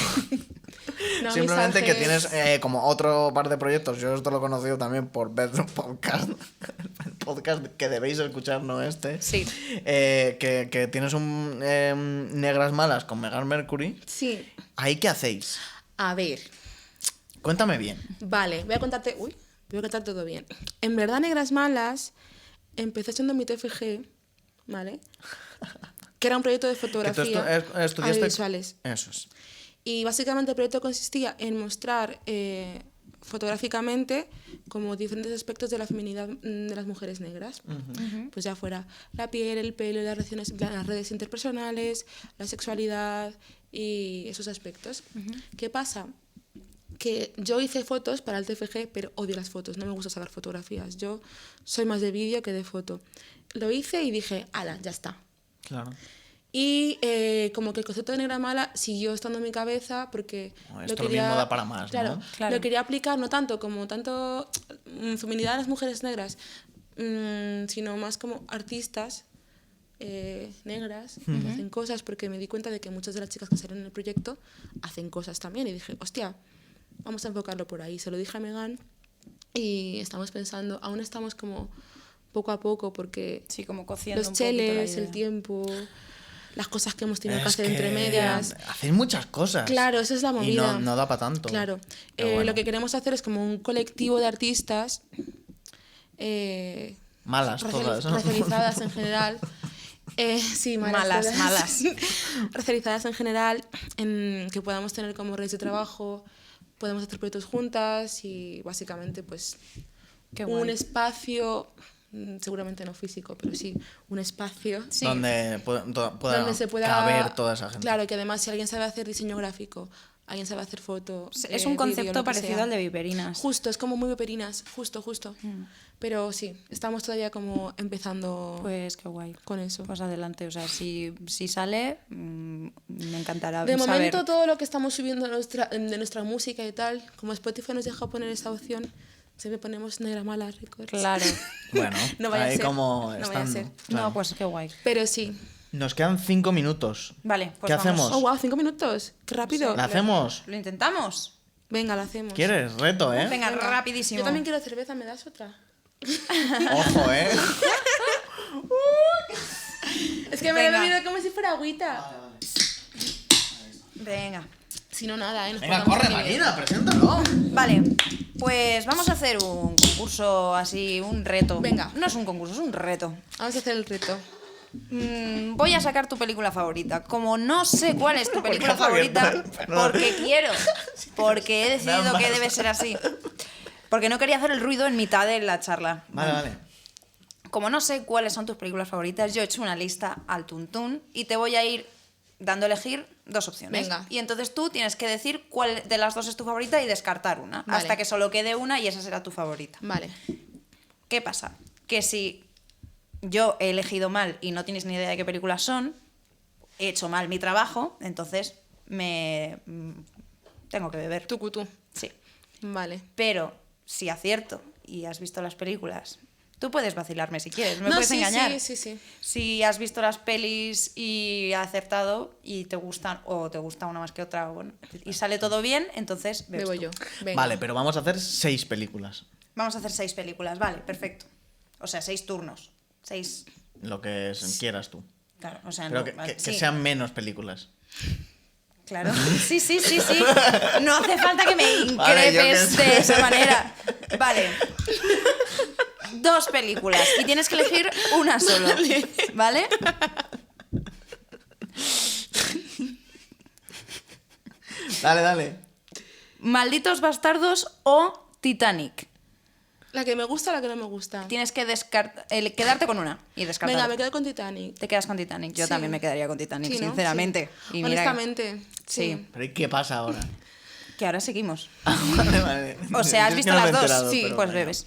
No, Simplemente que mensajes- tienes como otro par de proyectos. Yo esto lo he conocido también por Bedroom Podcast. El podcast que debéis escuchar, no este. Sí. Que tienes un Negras Malas con Meghan Mercury. Sí. ¿Ahí qué hacéis? A ver, Cuéntame bien. vale, voy a contarte todo bien. En verdad, Negras Malas empecé siendo mi TFG, ¿vale? Que era un proyecto de Que tú fotografía estudiaste... audiovisuales. Eso es. Y básicamente el proyecto consistía en mostrar fotográficamente como diferentes aspectos de la feminidad de las mujeres negras. Pues ya fuera la piel, el pelo, las redes interpersonales, la sexualidad y esos aspectos. ¿Qué pasa? Que yo hice fotos para el TFG, pero odio las fotos, no me gusta sacar fotografías. Yo soy más de vídeo que de foto. Lo hice y dije, ala, ya está. Claro. Y como que el concepto de negra mala siguió estando en mi cabeza porque Esto lo mismo da para más, claro, ¿no? Claro. lo quería aplicar no tanto como feminidad de las mujeres negras, sino más como artistas negras que hacen cosas, porque me di cuenta de que muchas de las chicas que salen en el proyecto hacen cosas también y dije, hostia, vamos a enfocarlo por ahí. Se lo dije a Megan y estamos pensando, aún estamos como poco a poco porque Sí, como cociendo los un poquito la cheles, idea. el tiempo, las cosas que hemos tenido que Es hacer entre que medias. hacéis muchas cosas. Claro, esa es la Y movida. no da para tanto. Claro. Pero bueno. Lo que queremos hacer es como un colectivo de artistas Malas todas. ¿no? racializadas en general. Sí, malas. Malas, todas. malas. Racializadas en general en que podamos tener como redes de trabajo, podemos hacer proyectos juntas y básicamente pues Qué un guay. espacio, seguramente no físico, pero sí, un espacio Sí. Donde pueda donde se pueda caber toda esa gente. Claro, que además si alguien sabe hacer diseño gráfico, alguien sabe hacer foto, Es un vídeo, concepto lo que parecido sea. al de Viperinas. Justo, es como muy viperinas, justo. Pero sí, estamos todavía como empezando Pues qué guay. con eso. Pues adelante, o sea, si sale, me encantará De saber. momento todo lo que estamos subiendo de nuestra música y tal, como Spotify nos deja poner esa opción, siempre ponemos Negra Mala Records. Claro. Bueno, No vaya a ahí ser, como no vaya a estando. ser. Claro. No, pues qué guay. Pero sí. Nos quedan 5 minutos. Vale, pues ¿Qué vamos. hacemos? Oh, wow, 5 minutos. Qué rápido. ¿La hacemos? ¿Lo intentamos? Venga, lo hacemos. ¿Quieres? Reto, ¿eh? Venga, rapidísimo. Yo también quiero cerveza, ¿me das otra? Ojo, ¿eh? Es que me lo he Venga. bebido como si fuera agüita. Venga. Si no, nada, ¿eh? Nos Venga, ponemos corre, a nivel. Marina, preséntalo. Vale, pues vamos a hacer un concurso así, un reto. Venga. No es un concurso, es un reto. Vamos a hacer el reto. Voy a sacar tu película favorita. Como no sé cuál es tu película has abierto favorita, el- perdón. porque quiero, porque he decidido Nada que más. debe ser así. Porque no quería hacer el ruido en mitad de la charla. Vale. Como no sé cuáles son tus películas favoritas, yo he hecho una lista al tuntún y te voy a ir dando a elegir 2 opciones. Venga. Y entonces tú tienes que decir cuál de las 2 es tu favorita y descartar una, Vale. hasta que solo quede una y esa será tu favorita. Vale. ¿Qué pasa? Que si yo he elegido mal y no tienes ni idea de qué películas son, he hecho mal mi trabajo, entonces tengo que beber. Tú. Sí. Vale. Pero si acierto y has visto las películas, tú puedes vacilarme si quieres, me No, puedes sí, engañar. sí. Si has visto las pelis y has acertado y te gustan o te gusta una más que otra, bueno, y sale todo bien, entonces bebes Bebo tú. yo. Venga. Vale, pero vamos a hacer 6 películas. Vamos a hacer 6 películas, vale, perfecto. O sea, 6 turnos. 6. Lo que quieras tú. Claro, o sea, Pero no, que sí, sean menos películas. Claro. Sí. No hace falta que me Vale, yo increpes qué sé. de esa manera. Vale. 2 películas y tienes que elegir una solo. ¿Vale? Dale. Malditos Bastardos o Titanic. La que me gusta, la que no me gusta. Tienes que quedarte con una y descartar. Venga, me quedo con Titanic. Te quedas con Titanic. Yo Sí. también me quedaría con Titanic, Sí, ¿no? sinceramente. Sí. Y mira Honestamente, Sí. sí. Pero ¿y qué pasa ahora? que ahora seguimos. Vale. O sea, ¿has Es visto que no me las he dos? enterado, Sí, pero pues bueno. bebes.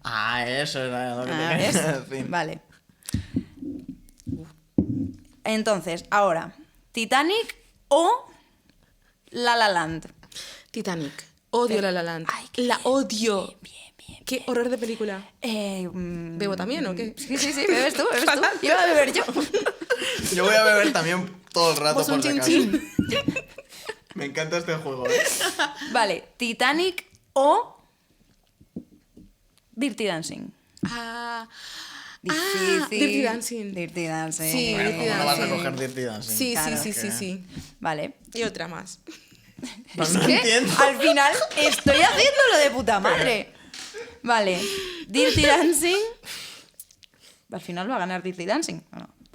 Ah, eso era lo que Ah, te ¿ves? quería decir. Vale. Entonces, ahora, ¿Titanic o La La Land? Titanic. Odio La La Land. Ay, qué la odio. Bien. Qué horror de película. ¿Bebo también o qué? Sí, bebes tú. Iba a beber yo. Yo voy a beber también todo el rato Pues un por si acaso. chin-chin. Me encanta este juego, ¿eh? Vale, ¿Titanic o Dirty Dancing? Ah. Difícil. Dirty Dancing. Dirty Dancing. Sí, Bueno, Dirty ¿cómo no vas a Dancing. coger Dirty Dancing? Sí, Claro. sí. Vale. Y otra más. No, Es no que entiendo. al final estoy haciéndolo de puta madre. Vale, Dirty Dancing. Al final va a ganar Dirty Dancing.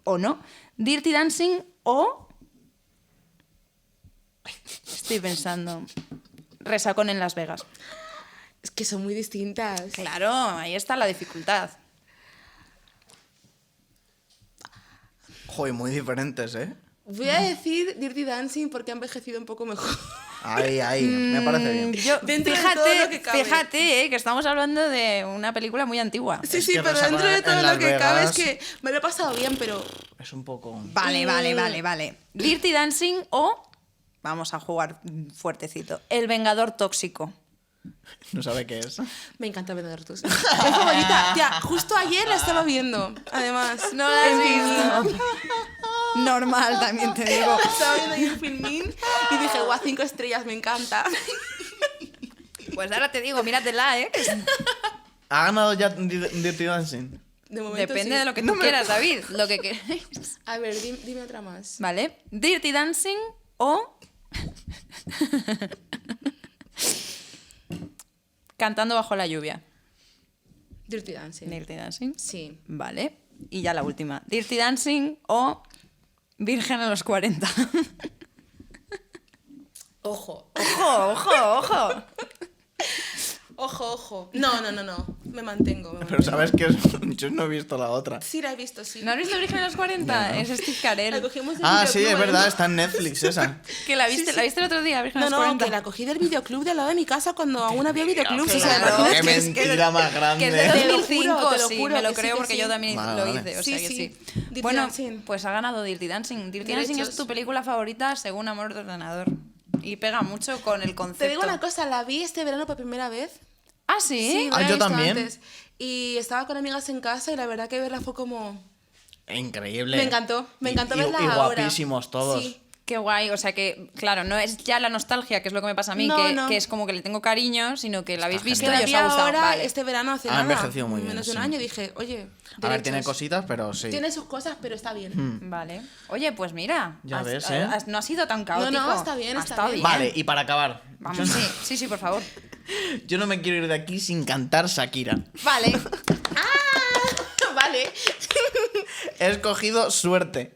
¿O no? Dirty Dancing o... Estoy pensando... Resacón en Las Vegas. Es que son muy distintas. Claro, ahí está la dificultad. Joder, muy diferentes, ¿eh? Voy a decir Dirty Dancing porque ha envejecido un poco mejor. Ahí, me parece bien. Yo, Dentro de todo lo que cabe. fíjate, que estamos hablando de una película muy antigua. Sí, Es sí, que pero Resacón dentro de en todo Las lo que cabe es Vegas- que me lo he pasado bien, pero Es un poco... Vale. Dirty Dancing o... Vamos a jugar fuertecito. El Vengador Tóxico. No sabe qué es. me encanta Vendedor Tus. Mi favorita. Tía, justo ayer la estaba viendo. Además, No la has en visto. Filmin. Normal, también te digo. Estaba viendo ayer en Filmin y dije, guau, 5 estrellas, me encanta. Pues ahora te digo, míratela, ¿eh? ¿Ha ganado ya Dirty Dancing? De momento Depende sí. de lo que tú quieras, David. Lo que queréis. A ver, dime otra más. Vale. Dirty Dancing o... Cantando bajo la lluvia. Dirty Dancing. Dirty Dancing. Sí. Vale. Y ya la última. Dirty Dancing o Virgen a los 40. Ojo. ¡Ojo, ojo, ojo! Ojo. No. Me mantengo. Pero sabes que yo no he visto la otra. Sí, la he visto, sí. ¿No has visto Origen de los 40? No. Es Steve La Carell. cogimos del Ah, sí, videoclub, es verdad, ¿no? está en Netflix esa. Que la viste el otro día, Origen de No, los 40. que la cogí del videoclub de al lado de mi casa cuando aún había videoclubs. O sea, Claro. imagínate Qué que es que- mentira más Que es de grande. Te lo 2005, juro, te lo sí, juro me lo que sí, creo que porque sí. yo también Vale, lo vale. hice, o Sí, sea que sí. sí. Dirty Bueno, Dancing. pues ha ganado Dirty Dancing. Dirty Dancing es Derechos. tu película favorita según Amor de Ordenador. Y pega mucho con el concepto. Te digo una cosa, la vi este verano por primera vez. ¿Ah, sí? no la Ah, he yo visto también. antes. Y estaba con amigas en casa y la verdad que verla fue como... Increíble. Me encantó verla y ahora. guapísimos todos. Sí. Qué guay, o sea que, claro, no es ya la nostalgia, que es lo que me pasa a mí, No, que, no. que es como que le tengo cariño, sino que la habéis Está visto Que y la os vi ha gustado. ahora Vale. este verano hace Ha nada. envejecido muy bien, Menos de un sí. año dije, oye, A ver, derechos. tiene cositas, pero sí. Tiene sus cosas, pero está bien. Vale. Oye, pues mira, Ya ves, ¿eh? no ha sido tan caótico. No, está bien, Ha está estado bien. Vale, y para acabar. Vamos, sí, por favor. Yo no me quiero ir de aquí sin cantar Shakira. Vale. Vale. He escogido Suerte.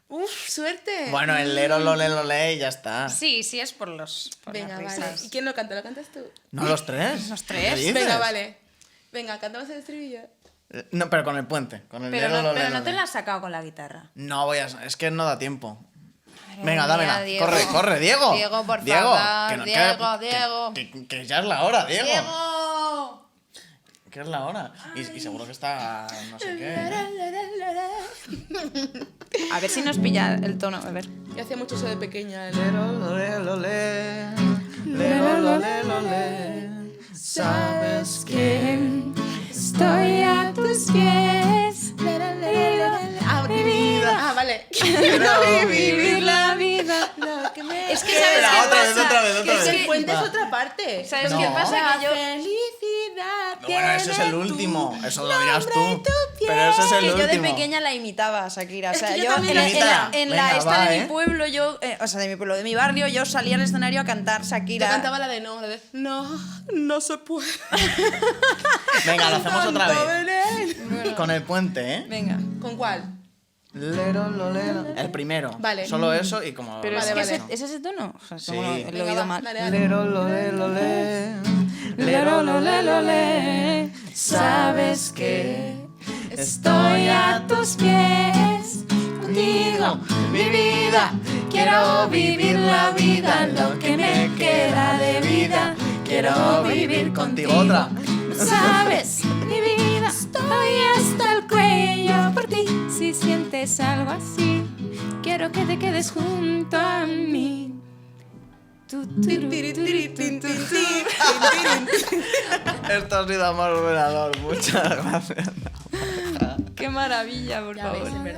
Uf, suerte. Bueno, el lero, lole, lole y ya está. Sí, es por Venga, las vale. risas. ¿Y quién lo canta? ¿Lo cantas tú? ¿No los tres? ¿Los tres? ¿Qué dices? Venga, vale. Venga, cantamos el estribillo. No, pero con el puente. Con el Pero lero, no, lole, pero no te lole. la has sacado con la guitarra. No voy a... Es que no da tiempo. Madre Venga, mía, dámela. Diego. Corre, Diego. Diego, por Diego, favor. que no- Diego, que- Diego. Que ya es la hora, Diego. ¡Diego! Que es la hora. Y seguro que está... no sé qué. A ver si nos pilla el tono. A ver. Yo hacía mucho eso de pequeña. Lero, lole, lole. Lero, lole, lole. Sabes que... Estoy a tus pies. Mi vida. Ah, vale. Quiero Vivir la vida. No, que me... Es que ¿sabes Espera, qué otra vez, pasa? otra vez, Que otra es vez. que el puente Va. es otra parte. ¿Sabes No. qué pasa? La Que yo... felicidad. Bueno, ese es el tiene último. tu Eso lo dirás nombre tú. y tu piel. Pero ese es el Que yo de último. pequeña la imitaba a Shakira. O Es sea, que yo yo también en la la, hacía. en Venga, la esta va, de mi pueblo, yo, o sea, de mi pueblo, de mi barrio, yo salía al escenario a cantar Yo Shakira. cantaba la de no, la de no se puede. Venga, lo hacemos otra Tanto vez. veneno. Con el puente, ¿eh? Venga. ¿Con cuál? Lero, lolero. El primero. Vale. Solo eso y como... Pero Vale, es que vale. ¿es ese tono? O sea, Sí. como lo he Venga, oído va, mal. dale, dale. Lero, lole, lole. Lero, lole, lole, sabes que estoy a tus pies. Contigo, mi vida, quiero vivir la vida, lo que me queda de vida, quiero vivir contigo. Otra. Sabes, mi vida, estoy hasta el cuello por ti. Si sientes algo así, quiero que te quedes junto a mí. Esto ha sido Amor Ordenador. Muchas gracias. Qué maravilla, por Ya ves, favor. en verdad.